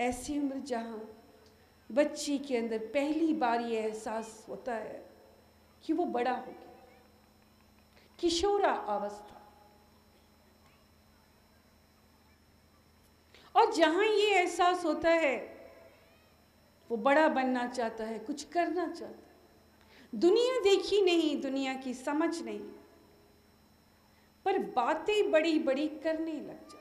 ऐसी उम्र जहाँ बच्चे के अंदर पहली बार ये एहसास होता है कि वो बड़ा हो गया, किशोरा अवस्था। और जहाँ ये एहसास होता है वो बड़ा बनना चाहता है, कुछ करना चाहता है। दुनिया देखी नहीं, दुनिया की समझ नहीं, पर बातें बड़ी बड़ी करने लग जाता।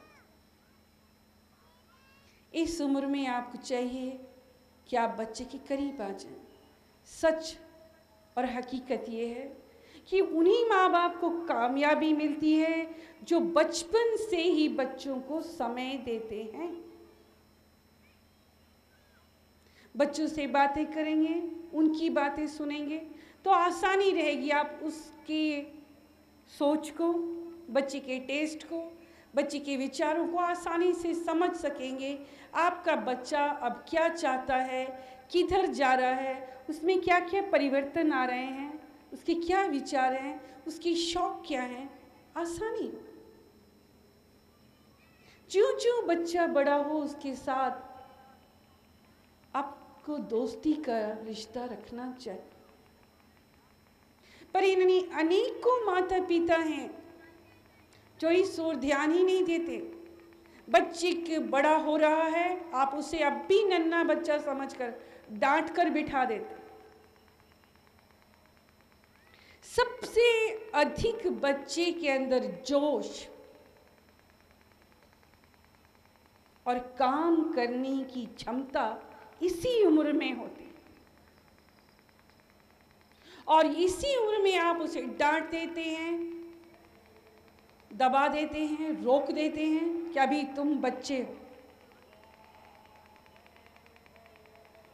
इस उम्र में आपको चाहिए कि आप बच्चे के करीब आ जाएं। सच और हकीकत ये है कि उन्हीं माँ बाप को कामयाबी मिलती है जो बचपन से ही बच्चों को समय देते हैं। बच्चों से बातें करेंगे, उनकी बातें सुनेंगे तो आसानी रहेगी। आप उसकी सोच को, बच्चे के टेस्ट को, बच्चे के विचारों को आसानी से समझ सकेंगे। आपका बच्चा अब क्या चाहता है, किधर जा रहा है, उसमें क्या क्या परिवर्तन आ रहे हैं, उसके क्या विचार हैं, उसकी शौक क्या हैं, आसानी। ज्यों ज्यों बच्चा बड़ा हो उसके साथ आपको दोस्ती का रिश्ता रखना चाहिए। पर इन अनेकों माता पिता हैं जो इस ओर ध्यान ही नहीं देते। बच्चे के बड़ा हो रहा है, आप उसे अब भी नन्हा बच्चा समझकर डांट कर बिठा देते। सबसे अधिक बच्चे के अंदर जोश और काम करने की क्षमता इसी उम्र में होती है। और इसी उम्र में आप उसे डांट देते हैं, दबा देते हैं, रोक देते हैं कि अभी तुम बच्चे हो।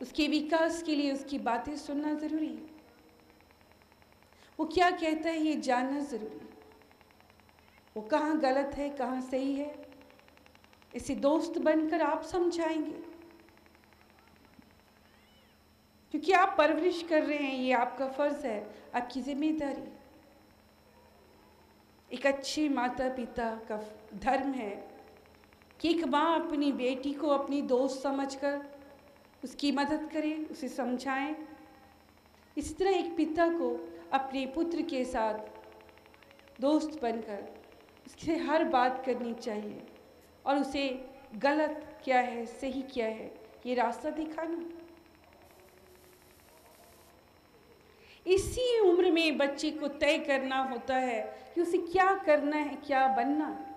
उसके विकास के लिए उसकी बातें सुनना जरूरी है। वो क्या कहता है ये जानना जरूरी है। वो कहाँ गलत है, कहाँ सही है, इसे दोस्त बनकर आप समझाएंगे, क्योंकि आप परवरिश कर रहे हैं, ये आपका फर्ज है, आपकी जिम्मेदारी। एक अच्छे माता पिता का धर्म है कि एक माँ अपनी बेटी को अपनी दोस्त समझकर उसकी मदद करे, उसे समझाएं। इसी तरह एक पिता को अपने पुत्र के साथ दोस्त बनकर उससे हर बात करनी चाहिए और उसे गलत क्या है, सही क्या है, ये रास्ता दिखाना। इसी उम्र में बच्चे को तय करना होता है कि उसे क्या करना है, क्या बनना है।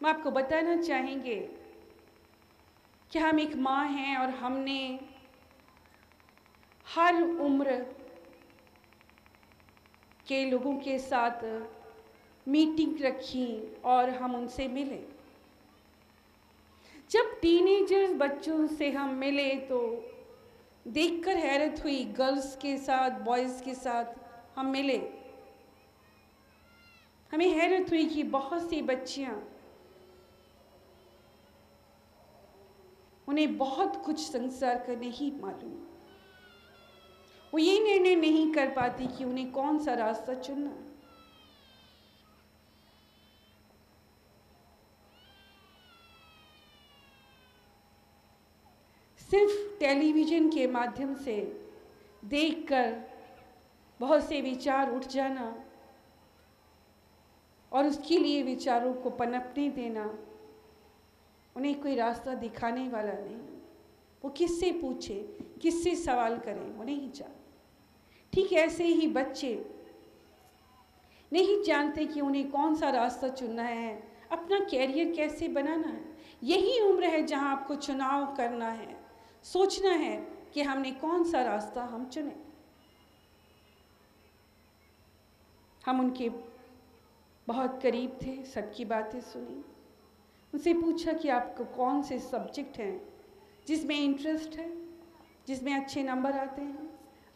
हम आपको बताना चाहेंगे कि हम एक माँ हैं और हमने हर उम्र के लोगों के साथ मीटिंग रखी और हम उनसे मिले। जब टीनेजर्स बच्चों से हम मिले तो देखकर हैरत हुई। गर्ल्स के साथ, बॉयज़ के साथ हम मिले, हमें हैरत हुई कि बहुत सी बच्चियां, उन्हें बहुत कुछ संसार का नहीं मालूम। वो ये निर्णय नहीं कर पाती कि उन्हें कौन सा रास्ता चुनना। सिर्फ टेलीविज़न के माध्यम से देखकर बहुत से विचार उठ जाना और उसके लिए विचारों को पनपने देना उन्हें कोई रास्ता दिखाने वाला नहीं। वो किससे पूछे, किससे सवाल करें, वो नहीं जानते। ठीक ऐसे ही बच्चे नहीं जानते कि उन्हें कौन सा रास्ता चुनना है, अपना कैरियर कैसे बनाना है। यही उम्र है जहां आपको चुनाव करना है, सोचना है कि हमने कौन सा रास्ता हम चुने। हम उनके बहुत करीब थे, सबकी बातें सुनी, उनसे पूछा कि आपको कौन से सब्जेक्ट हैं जिसमें इंटरेस्ट है, जिसमें अच्छे नंबर आते हैं,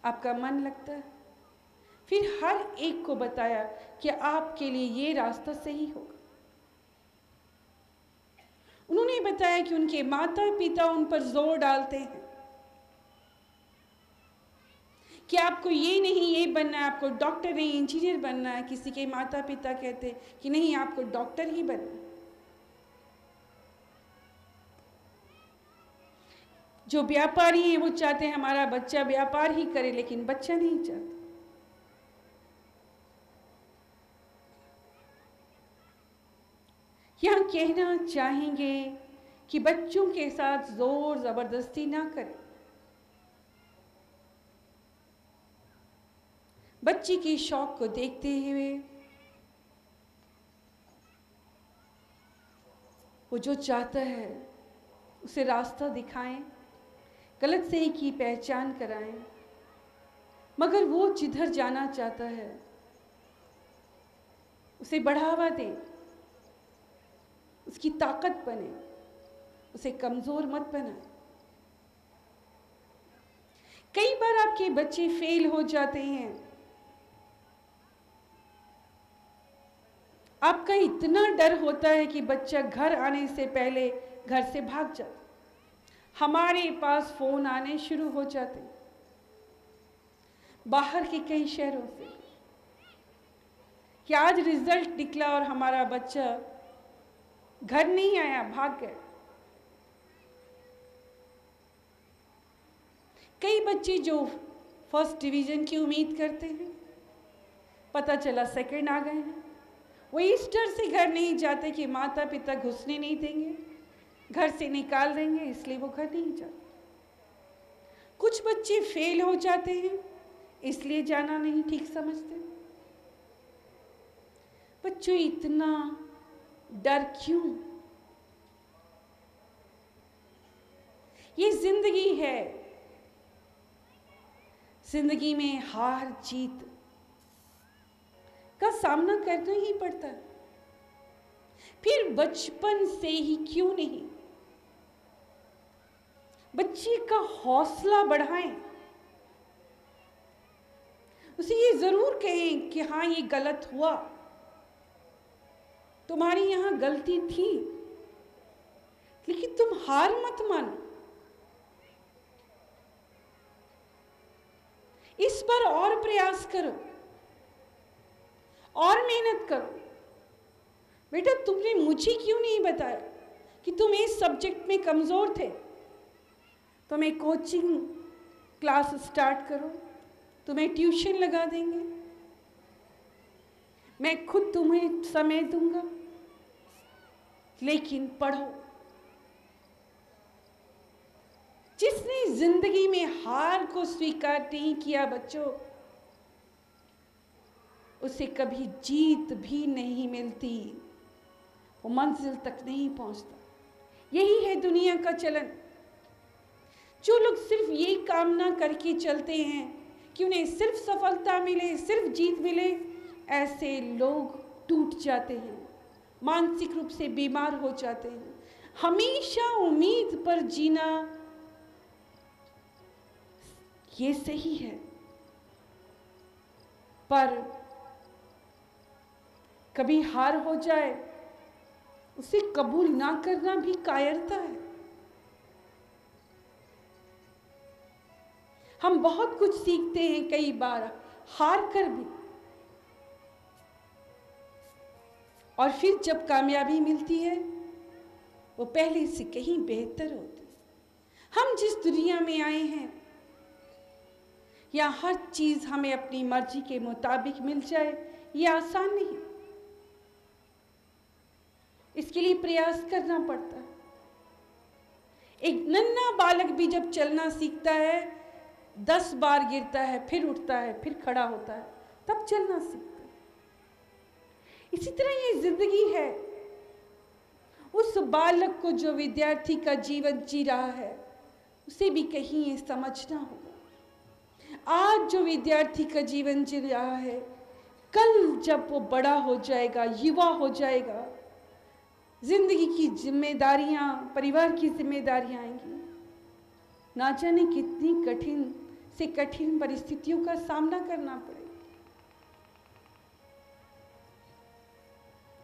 आपका मन लगता है। फिर हर एक को बताया कि आपके लिए ये रास्ता सही होगा। उन्होंने बताया कि उनके माता पिता उन पर जोर डालते हैं कि आपको ये नहीं ये बनना है, आपको डॉक्टर नहीं इंजीनियर बनना है। किसी के माता पिता कहते कि नहीं आपको डॉक्टर ही बनना है। जो व्यापारी हैं वो चाहते हैं हमारा बच्चा व्यापार ही करे, लेकिन बच्चा नहीं चाहता। यह कहना चाहेंगे कि बच्चों के साथ जोर जबरदस्ती ना करें। बच्ची की शौक को देखते हुए वो जो चाहता है उसे रास्ता दिखाएं, गलत सही की पहचान कराएं, मगर वो जिधर जाना चाहता है उसे बढ़ावा दें, उसकी ताकत बने, उसे कमजोर मत बनाएं। कई बार आपके बच्चे फेल हो जाते हैं, आपका इतना डर होता है कि बच्चा घर आने से पहले घर से भाग जाता। हमारे पास फोन आने शुरू हो जाते बाहर के कई शहरों से कि आज रिजल्ट निकला और हमारा बच्चा घर नहीं आया, भाग गया। कई बच्चे जो फर्स्ट डिवीजन की उम्मीद करते हैं, पता चला सेकंड आ गए हैं। वो इस डर से घर नहीं जाते कि माता पिता घुसने नहीं देंगे, घर से निकाल देंगे, इसलिए वो घर नहीं जाते। कुछ बच्चे फेल हो जाते हैं, इसलिए जाना नहीं ठीक समझते। बच्चों, इतना डर क्यों? ये जिंदगी है। जिंदगी में हार जीत का सामना करना ही पड़ता है। फिर बचपन से ही क्यों नहीं बच्चे का हौसला बढ़ाएं, उसे ये जरूर कहें कि हाँ, ये गलत हुआ, तुम्हारी यहां गलती थी, लेकिन तुम हार मत मानो, इस पर और प्रयास करो और मेहनत करो। बेटा, तुमने मुझे क्यों नहीं बताया कि तुम इस सब्जेक्ट में कमजोर थे? तुम्हें कोचिंग क्लास स्टार्ट करो, तुम्हें ट्यूशन लगा देंगे, मैं खुद तुम्हें समय दूंगा, लेकिन पढ़ो। जिसने जिंदगी में हार को स्वीकार नहीं किया बच्चों, उसे कभी जीत भी नहीं मिलती, वो मंजिल तक नहीं पहुंचता। यही है दुनिया का चलन। जो लोग सिर्फ ये कामना करके चलते हैं कि उन्हें सिर्फ सफलता मिले, सिर्फ जीत मिले, ऐसे लोग टूट जाते हैं, मानसिक रूप से बीमार हो जाते हैं। हमेशा उम्मीद पर जीना ये सही है, पर कभी हार हो जाए उसे कबूल ना करना भी कायरता है। हम बहुत कुछ सीखते हैं कई बार हार कर भी, और फिर जब कामयाबी मिलती है वो पहले से कहीं बेहतर होती है। हम जिस दुनिया में आए हैं, या हर चीज हमें अपनी मर्जी के मुताबिक मिल जाए, ये आसान नहीं। इसके लिए प्रयास करना पड़ता है। एक नन्हा बालक भी जब चलना सीखता है, 10 बार गिरता है, फिर उठता है, फिर खड़ा होता है, तब चलना सीखता है। इसी तरह ये जिंदगी है। उस बालक को जो विद्यार्थी का जीवन जी रहा है, उसे भी कहीं ये समझना होगा। आज जो विद्यार्थी का जीवन जी रहा है, कल जब वो बड़ा हो जाएगा, युवा हो जाएगा, जिंदगी की जिम्मेदारियां, परिवार की जिम्मेदारियां आएंगी, ना जाने कितनी कठिन से कठिन परिस्थितियों का सामना करना पड़ेगा।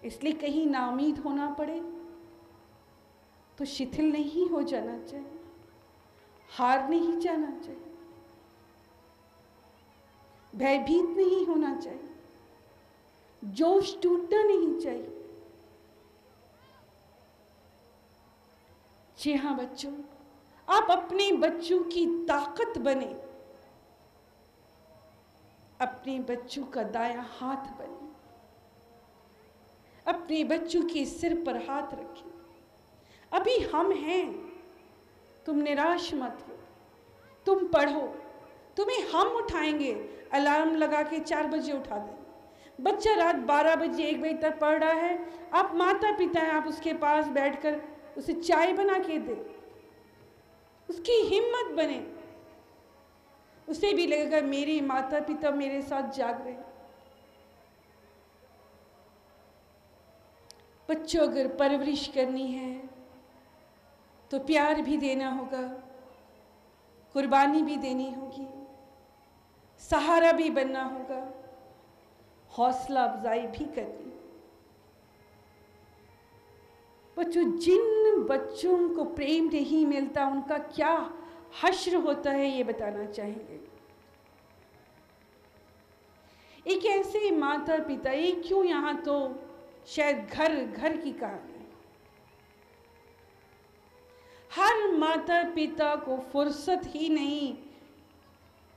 इसलिए कहीं नाउम्मीद होना पड़े तो शिथिल नहीं हो जाना चाहिए, हार नहीं जाना चाहिए, भयभीत नहीं होना चाहिए, जोश टूटना नहीं चाहिए। जी हाँ बच्चों, आप अपने बच्चों की ताकत बने, अपने बच्चों का दायां हाथ बने, अपने बच्चों के सिर पर हाथ रखें। अभी हम हैं, तुम निराश मत हो, तुम पढ़ो, तुम्हें हम उठाएंगे। अलार्म लगा के 4 बजे उठा दें। बच्चा रात 12 बजे 1 बजे तक पढ़ रहा है, आप माता पिता हैं, आप उसके पास बैठकर उसे चाय बना के दें, उसकी हिम्मत बने। उसे भी लगेगा मेरे माता पिता मेरे साथ जाग रहे हैं। बच्चों अगर परवरिश करनी है तो प्यार भी देना होगा, कुर्बानी भी देनी होगी, सहारा भी बनना होगा, हौसला अफजाई भी करनी। बच्चों, जिन बच्चों को प्रेम नहीं मिलता उनका क्या हश्र होता है ये बताना चाहेंगे। एक ऐसे माता पिता, एक क्यों यहाँ तो शायद घर घर की कहानी, हर माता पिता को फुर्सत ही नहीं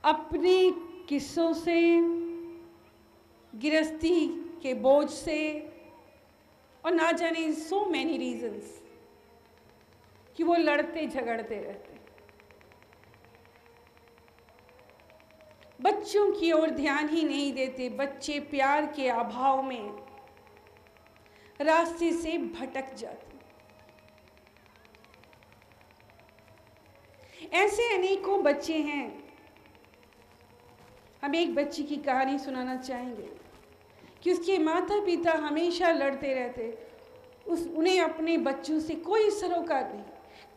अपने किस्सों से, गृहस्थी के बोझ से, और ना जाने सो मैनी रीजंस कि वो लड़ते झगड़ते रहते। बच्चों की ओर ध्यान ही नहीं देते। बच्चे प्यार के अभाव में रास्ते से भटक जाते। ऐसे अनेकों बच्चे हैं। हम एक बच्ची की कहानी सुनाना चाहेंगे कि उसके माता पिता हमेशा लड़ते रहते। उन्हें अपने बच्चों से कोई सरोकार नहीं।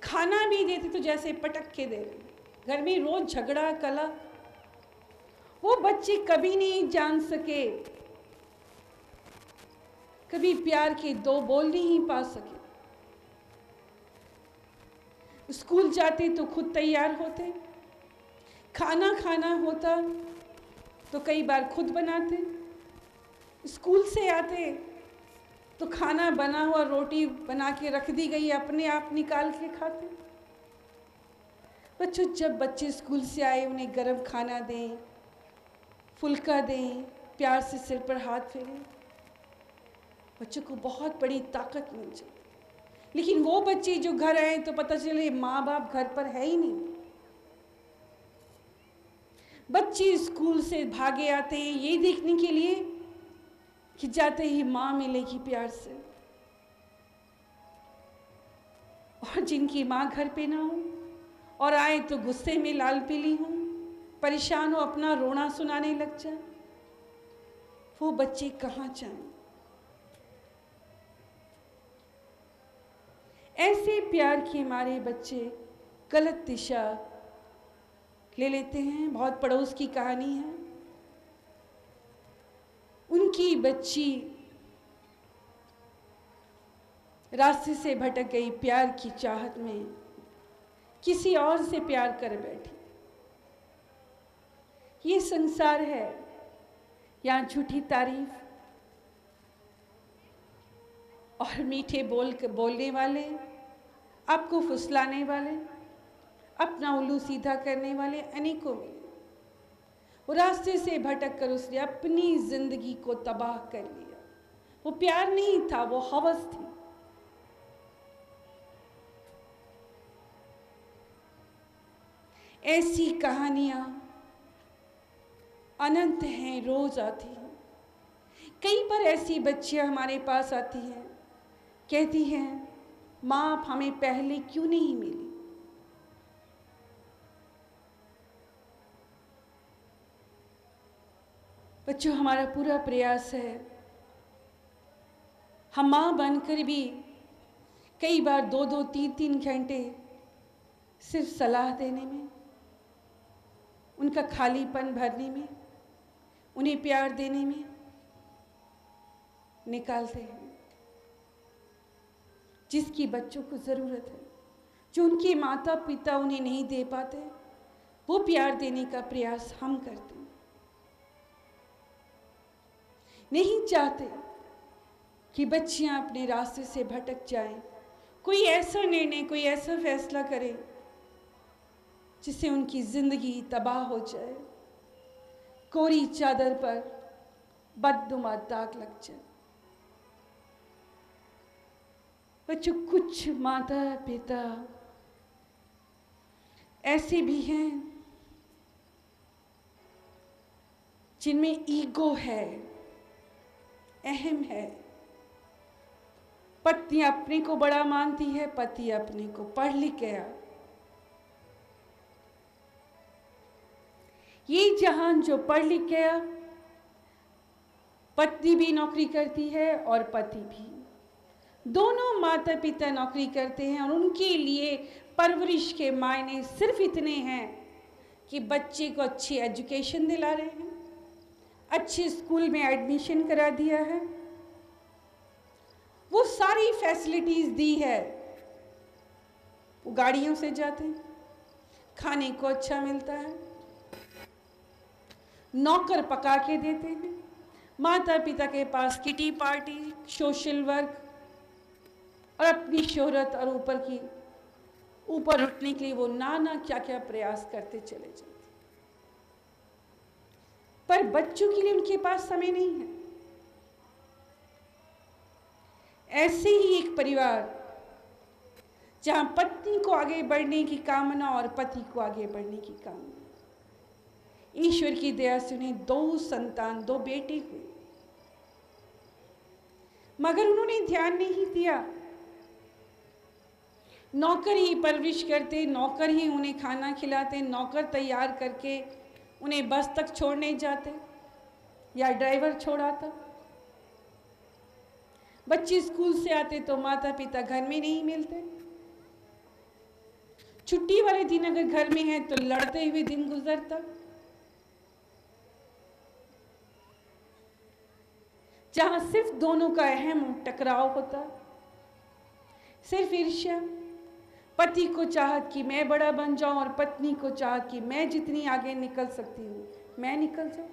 खाना भी देते तो जैसे पटक के दे रहे। घर में रोज झगड़ा कला। वो बच्चे कभी नहीं जान सके, कभी प्यार के 2 बोल नहीं पा सके। स्कूल जाते तो खुद तैयार होते, खाना खाना होता तो कई बार खुद बनाते, स्कूल से आते तो खाना बना हुआ रोटी बना के रख दी गई अपने आप निकाल के खाते। बच्चों, जब बच्चे स्कूल से आए उन्हें गरम खाना दें, फुल्का दें, प्यार से सिर पर हाथ फेरें, बच्चों को बहुत बड़ी ताकत मिल जाती। लेकिन वो बच्चे जो घर आए तो पता चले माँ बाप घर पर है ही नहीं। बच्चे स्कूल से भागे आते हैं ये देखने के लिए कि जाते ही माँ मिलेगी प्यार से, और जिनकी माँ घर पे ना हो और आए तो गुस्से में लाल पीली हो, परेशान हो, अपना रोना सुनाने लग जाए, वो बच्चे कहाँ जाएं। ऐसे प्यार के मारे बच्चे गलत दिशा ले लेते हैं। बहुत पड़ोस की कहानी है। उनकी बच्ची रास्ते से भटक गई, प्यार की चाहत में किसी और से प्यार कर बैठी। ये संसार है, यहाँ झूठी तारीफ और मीठे बोलने वाले, आपको फुसलाने वाले, अपना उल्लू सीधा करने वाले अनेकों मिले। वो रास्ते से भटक कर उसने अपनी जिंदगी को तबाह कर लिया। वो प्यार नहीं था, वो हवस थी। ऐसी कहानियां अनंत हैं, रोज आती हैं। कई बार ऐसी बच्चियां हमारे पास आती हैं, कहती हैं माँ आप हमें पहले क्यों नहीं मिली। बच्चों, हमारा पूरा प्रयास है, हम माँ बनकर भी कई बार 2-2, 3-3 घंटे सिर्फ सलाह देने में, उनका खालीपन भरने में, उन्हें प्यार देने में निकालते हैं। जिसकी बच्चों को ज़रूरत है, जो उनके माता पिता उन्हें नहीं दे पाते, वो प्यार देने का प्रयास हम करते हैं। नहीं चाहते कि बच्चियां अपने रास्ते से भटक जाएं। कोई ऐसा निर्णय, कोई ऐसा फैसला करें जिससे उनकी जिंदगी तबाह हो जाए, कोरी चादर पर बदनुमा दाग लग जाए। बच्चों, कुछ माता पिता ऐसे भी हैं जिनमें ईगो है, अहम है। पत्नी अपने को बड़ा मानती है, पति अपने को पढ़ लिख गया। ये जहान जो पढ़ लिख गया, पत्नी भी नौकरी करती है और पति भी, दोनों माता पिता नौकरी करते हैं और उनके लिए परवरिश के मायने सिर्फ इतने हैं कि बच्चे को अच्छी एजुकेशन दिला रहे हैं, अच्छे स्कूल में एडमिशन करा दिया है, वो सारी फैसिलिटीज दी है। वो गाड़ियों से जाते हैं, खाने को अच्छा मिलता है, नौकर पका के देते हैं, माता पिता के पास किटी पार्टी, सोशल वर्क और अपनी शोहरत और ऊपर उठने के लिए वो नाना क्या क्या प्रयास करते चले जाते। पर बच्चों के लिए उनके पास समय नहीं है। ऐसे ही एक परिवार जहां पत्नी को आगे बढ़ने की कामना और पति को आगे बढ़ने की कामना, ईश्वर की दया से उन्हें 2 संतान, 2 बेटे हुए, मगर उन्होंने ध्यान नहीं दिया। नौकर ही परवरिश करते, नौकर ही उन्हें खाना खिलाते, नौकर तैयार करके उन्हें बस तक छोड़ने जाते या ड्राइवर छोड़ाता। बच्चे स्कूल से आते तो माता पिता घर में नहीं मिलते। छुट्टी वाले दिन अगर घर में है तो लड़ते हुए दिन गुजरता। जहां सिर्फ दोनों का अहम टकराव होता, सिर्फ ईर्ष्या। पति को चाहत कि मैं बड़ा बन जाऊं और पत्नी को चाहत कि मैं जितनी आगे निकल सकती हूं मैं निकल जाऊं।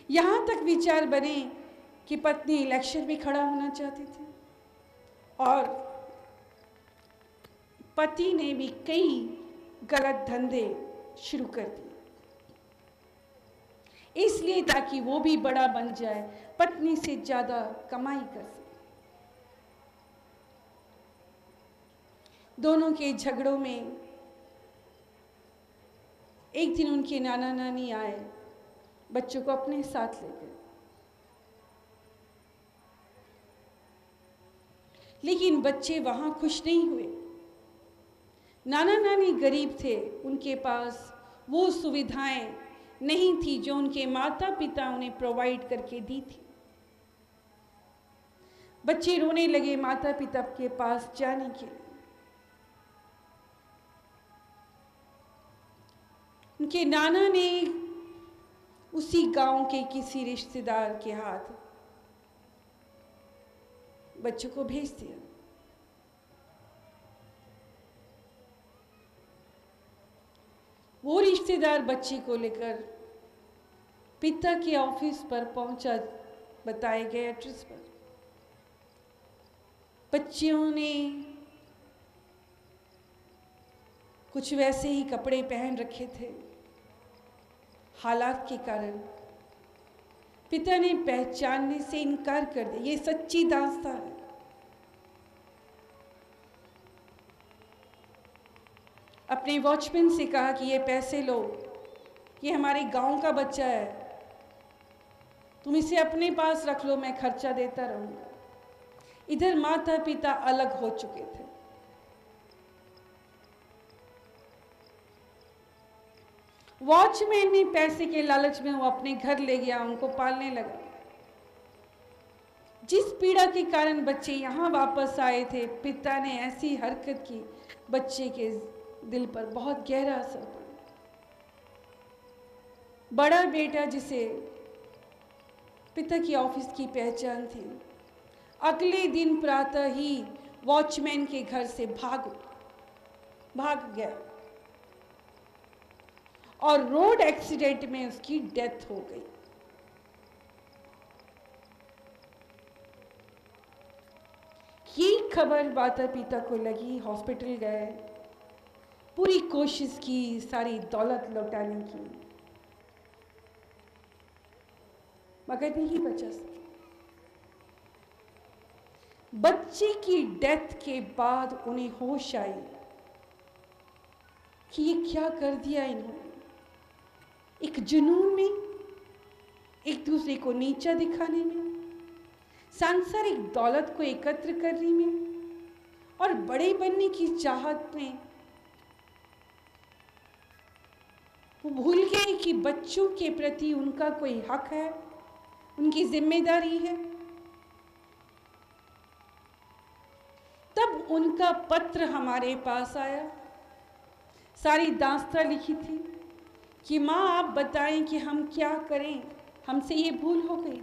यहां तक विचार बने कि पत्नी इलेक्शन में खड़ा होना चाहती थी और पति ने भी कई गलत धंधे शुरू कर दिए, इसलिए ताकि वो भी बड़ा बन जाए, पत्नी से ज्यादा कमाई कर सके। दोनों के झगड़ों में एक दिन उनके नाना नानी आए, बच्चों को अपने साथ ले गए। लेकिन बच्चे वहां खुश नहीं हुए। नाना नानी गरीब थे, उनके पास वो सुविधाएं नहीं थी जो उनके माता पिता उन्हें प्रोवाइड करके दी थी। बच्चे रोने लगे माता पिता के पास जाने के लिए। उनके नाना ने उसी गांव के किसी रिश्तेदार के हाथ बच्चों को भेज दिया। वो रिश्तेदार बच्ची को लेकर पिता के ऑफिस पर पहुंचा, बताए गए एड्रेस पर। बच्चियों ने कुछ वैसे ही कपड़े पहन रखे थे। हालात के कारण पिता ने पहचानने से इनकार कर दिया। ये सच्ची दास्तान है। अपने वॉचमैन से कहा कि ये पैसे लो, ये हमारे गांव का बच्चा है, तुम इसे अपने पास रख लो, मैं खर्चा देता रहूंगा। इधर माता पिता अलग हो चुके थे। वॉचमैन ने पैसे के लालच में वो अपने घर ले गया, उनको पालने लगा। जिस पीड़ा के कारण बच्चे यहां वापस आए थे, पिता ने ऐसी हरकत की, बच्चे के दिल पर बहुत गहरा असर पड़ा। बड़ा बेटा, जिसे पिता की ऑफिस की पहचान थी, अगले दिन प्रातः ही वॉचमैन के घर से भाग गया और रोड एक्सीडेंट में उसकी डेथ हो गई। ये खबर माता पिता को लगी, हॉस्पिटल गए, पूरी कोशिश की सारी दौलत लौटाने की, मगर नहीं बचा सके। बच्चे की डेथ के बाद उन्हें होश आई कि ये क्या कर दिया इन्होंने। एक जुनून में, एक दूसरे को नीचा दिखाने में, सांसारिक दौलत को एकत्र करने में और बड़े बनने की चाहत में वो भूल गए कि बच्चों के प्रति उनका कोई हक है, उनकी जिम्मेदारी है। तब उनका पत्र हमारे पास आया, सारी दास्तां लिखी थी कि माँ आप बताएं कि हम क्या करें, हमसे ये भूल हो गई।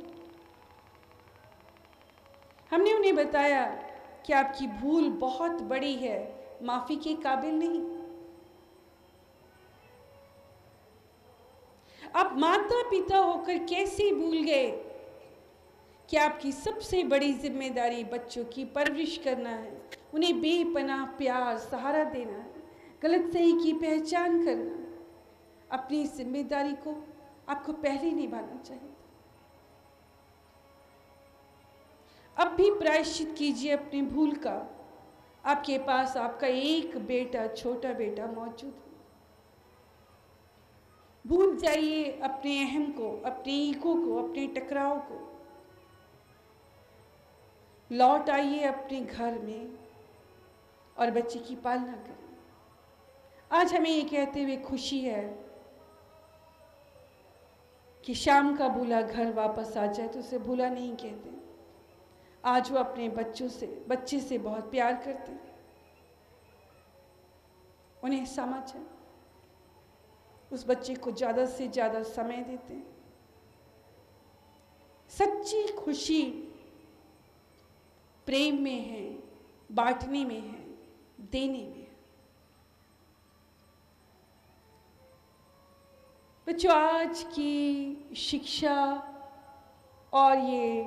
हमने उन्हें बताया कि आपकी भूल बहुत बड़ी है, माफी के काबिल नहीं। आप माता पिता होकर कैसे भूल गए कि आपकी सबसे बड़ी जिम्मेदारी बच्चों की परवरिश करना है, उन्हें बेपनाह प्यार सहारा देना है, गलत सही की पहचान करना। अपनी इस जिम्मेदारी को आपको पहले निभाना चाहिए। अब भी प्रायश्चित कीजिए अपनी भूल का। आपके पास आपका एक बेटा, छोटा बेटा मौजूद है। भूल जाइए अपने अहम को, अपने ईगो को, अपने टकराव को। लौट आइए अपने घर में और बच्चे की पालना करें। आज हमें ये कहते हुए खुशी है कि शाम का भूला घर वापस आ जाए तो उसे भूला नहीं कहते। आज वो अपने बच्चे से बहुत प्यार करते हैं, उन्हें समझ है, उस बच्चे को ज़्यादा से ज़्यादा समय देते हैं। सच्ची खुशी प्रेम में है, बांटने में है, देने में है। बच्चों, आज की शिक्षा और ये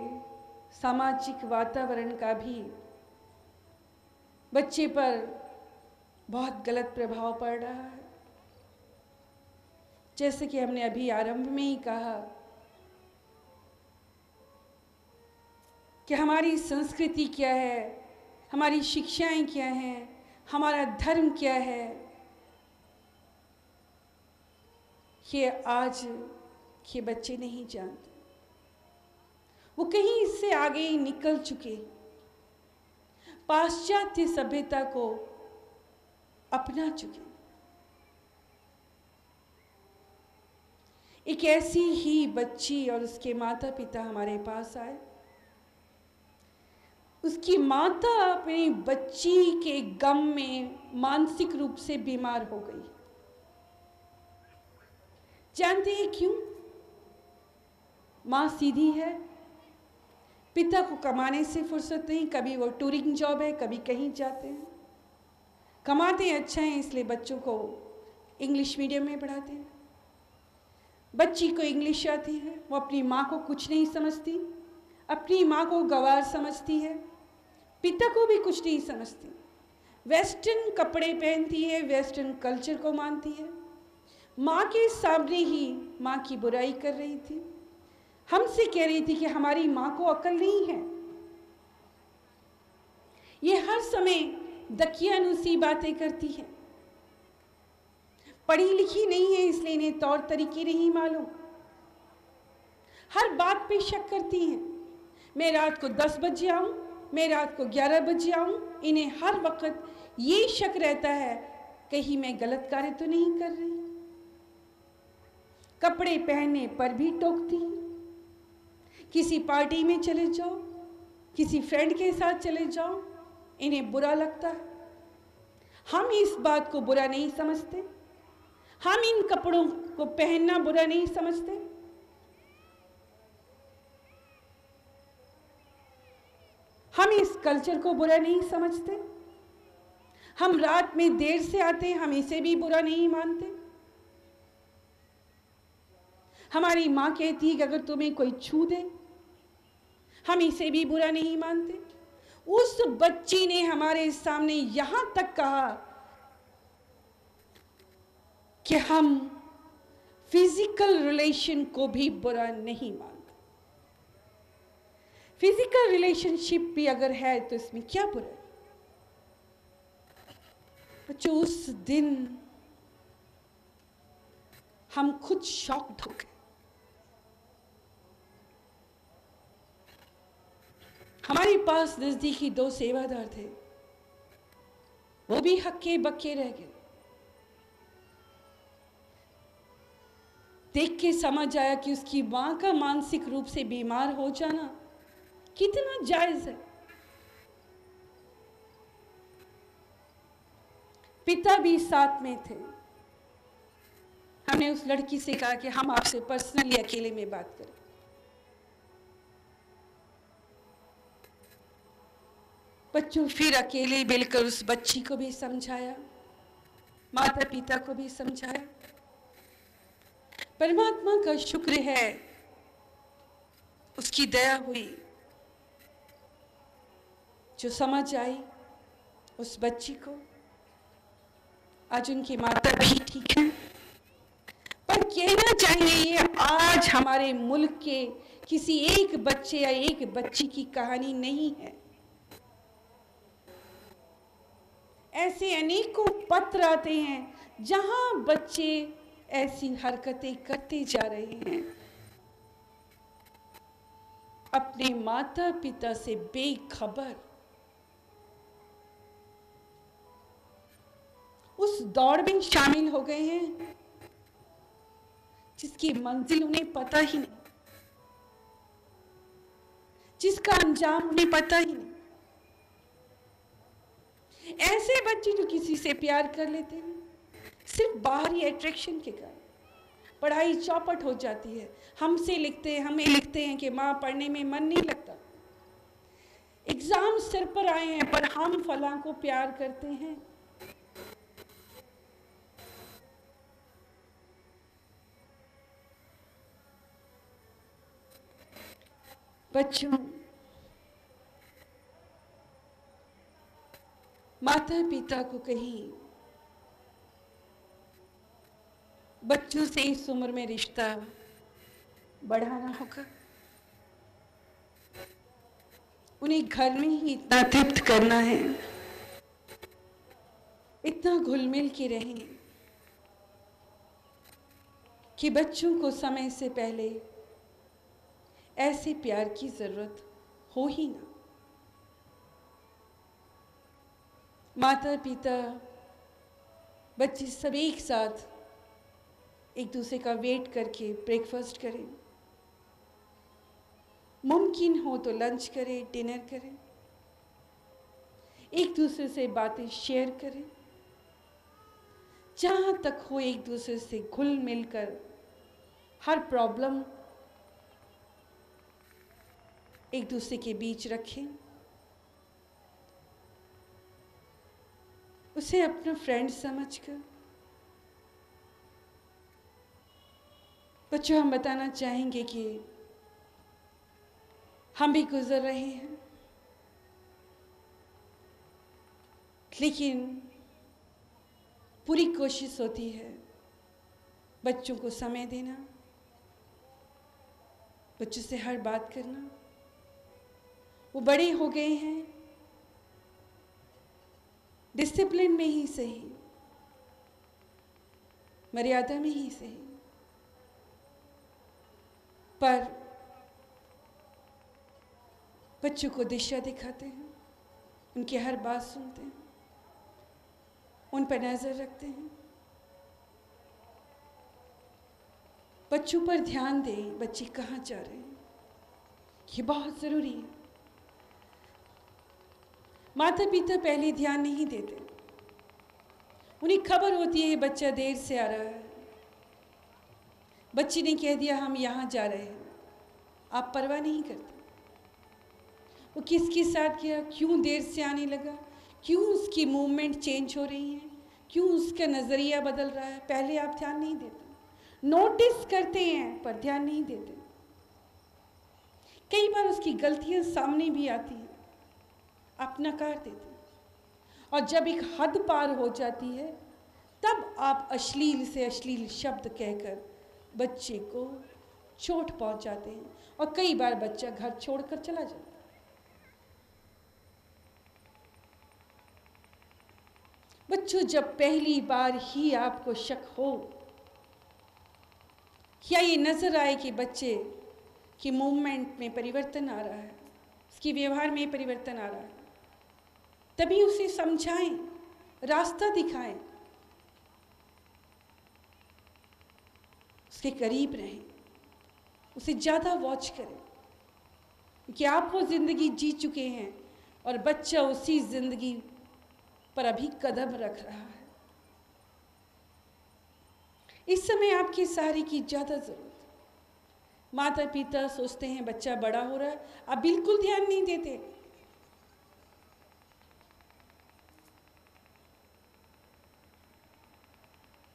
सामाजिक वातावरण का भी बच्चे पर बहुत गलत प्रभाव पड़ रहा है। जैसे कि हमने अभी आरंभ में ही कहा कि हमारी संस्कृति क्या है, हमारी शिक्षाएं क्या हैं, हमारा धर्म क्या है, ये आज के बच्चे नहीं जानते। वो कहीं इससे आगे ही निकल चुके, पाश्चात्य सभ्यता को अपना चुके। एक ऐसी ही बच्ची और उसके माता पिता हमारे पास आए। उसकी माता अपनी बच्ची के गम में मानसिक रूप से बीमार हो गई। जानते हैं क्यों? माँ सीधी है, पिता को कमाने से फुर्सत नहीं। कभी वो टूरिंग जॉब है, कभी कहीं जाते हैं, कमाते हैं अच्छा है, इसलिए बच्चों को इंग्लिश मीडियम में पढ़ाते हैं। बच्ची को इंग्लिश आती है, वो अपनी माँ को कुछ नहीं समझती, अपनी माँ को गंवार समझती है, पिता को भी कुछ नहीं समझती। वेस्टर्न कपड़े पहनती है, वेस्टर्न कल्चर को मानती है। माँ के सामने ही माँ की बुराई कर रही थी, हमसे कह रही थी कि हमारी माँ को अकल नहीं है। ये हर समय दकियानुसी बातें करती है, पढ़ी लिखी नहीं है, इसलिए इन्हें तौर तरीके नहीं मालूम। हर बात पे शक करती हैं। मैं रात को 10 बजे आऊं, मैं रात को 11 बजे आऊं, इन्हें हर वक्त ये शक रहता है कहीं मैं गलत कार्य तो नहीं कर रही। कपड़े पहनने पर भी टोकती हैं। किसी पार्टी में चले जाओ, किसी फ्रेंड के साथ चले जाओ, इन्हें बुरा लगता है। हम इस बात को बुरा नहीं समझते, हम इन कपड़ों को पहनना बुरा नहीं समझते। हम इस कल्चर को बुरा नहीं समझते। हम रात में देर से आते हैं, हम इसे भी बुरा नहीं मानते। हमारी माँ कहती है कि अगर तुम्हें कोई छू दे, हम इसे भी बुरा नहीं मानते। उस बच्ची ने हमारे सामने यहां तक कहा कि हम फिजिकल रिलेशन को भी बुरा नहीं मानते। फिजिकल रिलेशनशिप भी अगर है तो इसमें क्या बुरा है? बच्चों, उस दिन हम खुद शॉक्ड हो गए। हमारे पास नजदीकी 2 सेवादार थे, वो भी हक्के बक्के रह गए। देख के समझ आया कि उसकी मां का मानसिक रूप से बीमार हो जाना कितना जायज है। पिता भी साथ में थे। हमने उस लड़की से कहा कि हम आपसे पर्सनली अकेले में बात करें। बच्चों, फिर अकेले मिलकर उस बच्ची को भी समझाया, माता पिता को भी समझाया। परमात्मा का शुक्र है, उसकी दया हुई, जो समझ आई उस बच्ची को। आज उनकी माता भी ठीक है। पर कहना चाहिए, ये आज हमारे मुल्क के किसी एक बच्चे या एक बच्ची की कहानी नहीं है। ऐसे अनेकों पत्र आते हैं जहां बच्चे ऐसी हरकतें करते जा रहे हैं, अपने माता पिता से बेखबर। उस दौड़ में शामिल हो गए हैं जिसकी मंजिल उन्हें पता ही नहीं, जिसका अंजाम उन्हें पता ही नहीं। ऐसे बच्चे जो किसी से प्यार कर लेते हैं सिर्फ बाहरी अट्रैक्शन के कारण, पढ़ाई चौपट हो जाती है। हमें लिखते हैं कि माँ पढ़ने में मन नहीं लगता, एग्जाम सिर पर आए हैं पर हम फलां को प्यार करते हैं। बच्चों, माता पिता को कहीं बच्चों से इस उम्र में रिश्ता बढ़ाना होगा। उन्हें घर में ही इतना तृप्त करना है, इतना घुल मिल के रहें कि बच्चों को समय से पहले ऐसे प्यार की जरूरत हो ही ना। माता पिता बच्चे सब एक साथ एक दूसरे का वेट करके ब्रेकफास्ट करें, मुमकिन हो तो लंच करें, डिनर करें, एक दूसरे से बातें शेयर करें, जहां तक हो एक दूसरे से घुल मिलकर हर प्रॉब्लम एक दूसरे के बीच रखें। उसे अपना फ्रेंड समझकर। बच्चों, हम बताना चाहेंगे कि हम भी गुजर रहे हैं, लेकिन पूरी कोशिश होती है बच्चों को समय देना, बच्चों से हर बात करना। वो बड़े हो गए हैं, डिसिप्लिन में ही सही, मर्यादा में ही सही, पर बच्चों को दिशा दिखाते हैं, उनकी हर बात सुनते हैं, उन पर नजर रखते हैं। बच्चों पर ध्यान दें, बच्चे कहाँ जा रहे हैं, ये बहुत जरूरी है। माता पिता पहले ध्यान नहीं देते, उन्हें खबर होती है बच्चा देर से आ रहा है, बच्ची ने कह दिया हम यहाँ जा रहे हैं, आप परवाह नहीं करते। वो किसके साथ गया, क्यों देर से आने लगा, क्यों उसकी मूवमेंट चेंज हो रही है, क्यों उसका नज़रिया बदल रहा है, पहले आप ध्यान नहीं देते। नोटिस करते हैं पर ध्यान नहीं देते। कई बार उसकी गलतियां सामने भी आती हैं, आप नकार देते हैं। और जब एक हद पार हो जाती है तब आप अश्लील से अश्लील शब्द कहकर बच्चे को चोट पहुंचाते हैं और कई बार बच्चा घर छोड़कर चला जाता है। बच्चों, जब पहली बार ही आपको शक हो या ये नजर आए कि बच्चे की मूवमेंट में परिवर्तन आ रहा है, उसके व्यवहार में परिवर्तन आ रहा है, तभी उसे समझाएं, रास्ता दिखाएं, उसके करीब रहें, उसे ज़्यादा वॉच करें, क्योंकि आप वो ज़िंदगी जी चुके हैं और बच्चा उसी ज़िंदगी पर अभी कदम रख रहा है। इस समय आपके सहारे की ज़्यादा ज़रूरत है। माता पिता सोचते हैं बच्चा बड़ा हो रहा है, आप बिल्कुल ध्यान नहीं देते।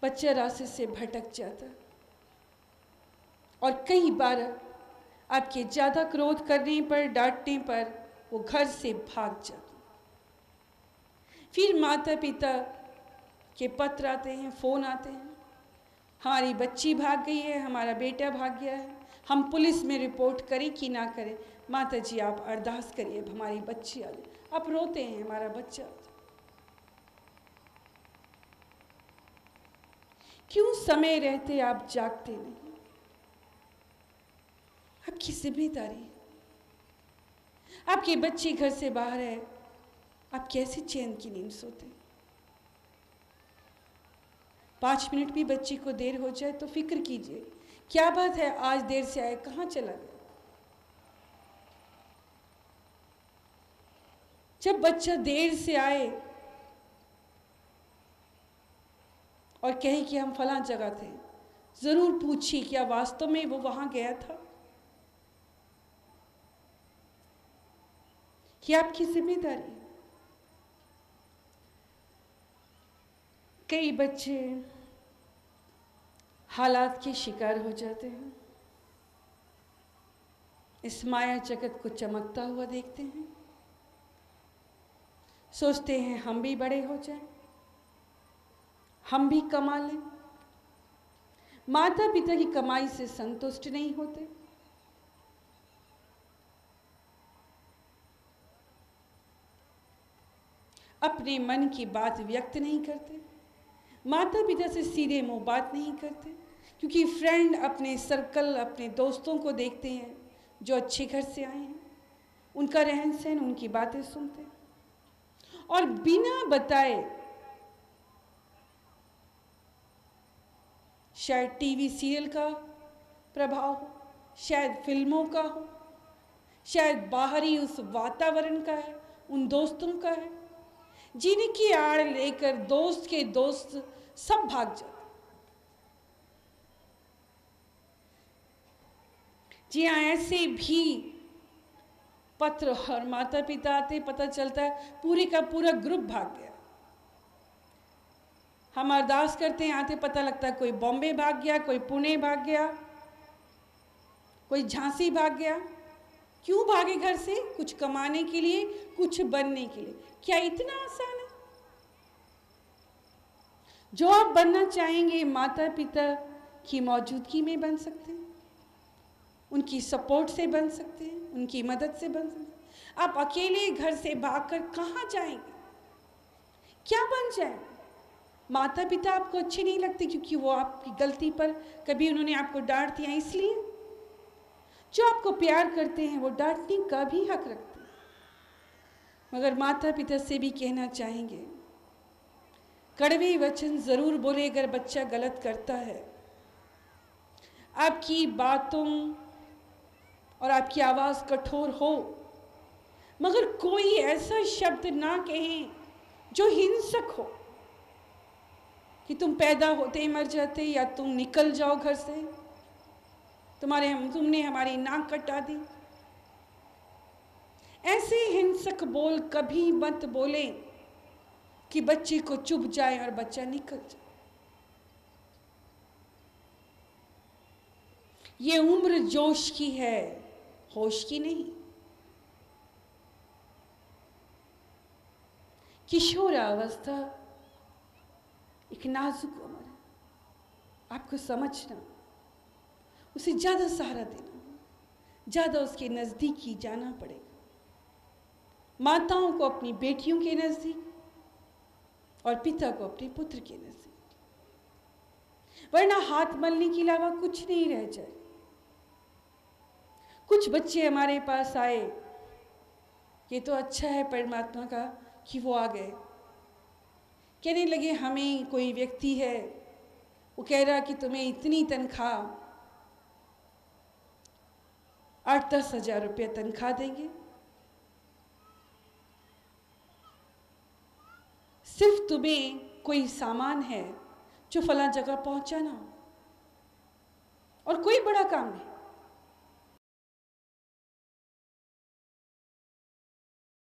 बच्चा रास्ते से भटक जाता और कई बार आपके ज़्यादा क्रोध करने पर, डांटने पर वो घर से भाग जाता। फिर माता पिता के पत्र आते हैं, फ़ोन आते हैं, हमारी बच्ची भाग गई है, हमारा बेटा भाग गया है, हम पुलिस में रिपोर्ट करें कि ना करें। माता जी आप अरदास करिए, अब हमारी बच्ची आ जाए। आप रोते हैं, हमारा बच्चा आ जाए। क्यों समय रहते आप जागते नहीं? आपकी जिम्मेदारी है। आपके बच्चे घर से बाहर है, आप कैसे चैन की नींद सोते? 5 मिनट भी बच्चे को देर हो जाए तो फिक्र कीजिए, क्या बात है आज देर से आए, कहाँ चला गया? जब बच्चा देर से आए और कहे कि हम फलां जगह थे, जरूर पूछिए क्या वास्तव में वो वहां गया था? ये आपकी जिम्मेदारी है। कई बच्चे हालात के शिकार हो जाते हैं, इस माया जगत को चमकता हुआ देखते हैं, सोचते हैं हम भी बड़े हो जाएं, हम भी कमा लें। माता पिता की कमाई से संतुष्ट नहीं होते। अपने मन की बात व्यक्त नहीं करते, माता पिता से सीधे मुंह बात नहीं करते, क्योंकि फ्रेंड अपने सर्कल, अपने दोस्तों को देखते हैं जो अच्छे घर से आए हैं, उनका रहन सहन, उनकी बातें सुनते हैं और बिना बताए, शायद टीवी सीरियल का प्रभाव हो, शायद फिल्मों का हो, शायद बाहरी उस वातावरण का है, उन दोस्तों का है, जिनकी आड़ लेकर दोस्त के दोस्त सब भाग जाते। जी हाँ, ऐसे भी पत्र और माता पिता आते, पता चलता है पूरे का पूरा ग्रुप भाग गया। हम अरदास करते हैं, आते पता लगता है कोई बॉम्बे भाग गया, कोई पुणे भाग गया, कोई झांसी भाग गया। क्यों भागे घर से? कुछ कमाने के लिए, कुछ बनने के लिए। क्या इतना आसान है? जो आप बनना चाहेंगे माता पिता की मौजूदगी में बन सकते हैं, उनकी सपोर्ट से बन सकते हैं, उनकी मदद से बन सकते हैं। आप अकेले घर से भागकर कहाँ जाएंगे? क्या बन जाएंगे? माता पिता आपको अच्छे नहीं लगते क्योंकि वो आपकी गलती पर कभी उन्होंने आपको डांट दिया, इसलिए। जो आपको प्यार करते हैं वो डांटने का भी हक रखते हैं। मगर माता पिता से भी कहना चाहेंगे, कड़वे वचन जरूर बोले अगर बच्चा गलत करता है। आपकी बातों और आपकी आवाज़ कठोर हो, मगर कोई ऐसा शब्द ना कहें जो हिंसक हो कि तुम पैदा होते ही मर जाते या तुम निकल जाओ घर से, तुमने हमारी नाक कटा दी। ऐसे हिंसक बोल कभी मत बोले कि बच्चे को चुभ जाए और बच्चा निकल जाए। ये उम्र जोश की है, होश की नहीं। किशोरावस्था एक नाजुक उम्र है, आपको समझना, उसे ज़्यादा सहारा देना, ज़्यादा उसके नज़दीक जाना पड़ेगा। माताओं को अपनी बेटियों के नज़दीक और पिता को अपने पुत्र के नज़दीक, वरना हाथ मलने के अलावा कुछ नहीं रह जाए। कुछ बच्चे हमारे पास आए, ये तो अच्छा है परमात्मा का कि वो आ गए। कहने लगे हमें कोई व्यक्ति है, वो कह रहा कि तुम्हें इतनी तनख्वाह 8-10 हज़ार रुपये तनख्वाह देंगे, सिर्फ तुम्हें कोई सामान है जो फला जगह पहुंचाना, और कोई बड़ा काम नहीं।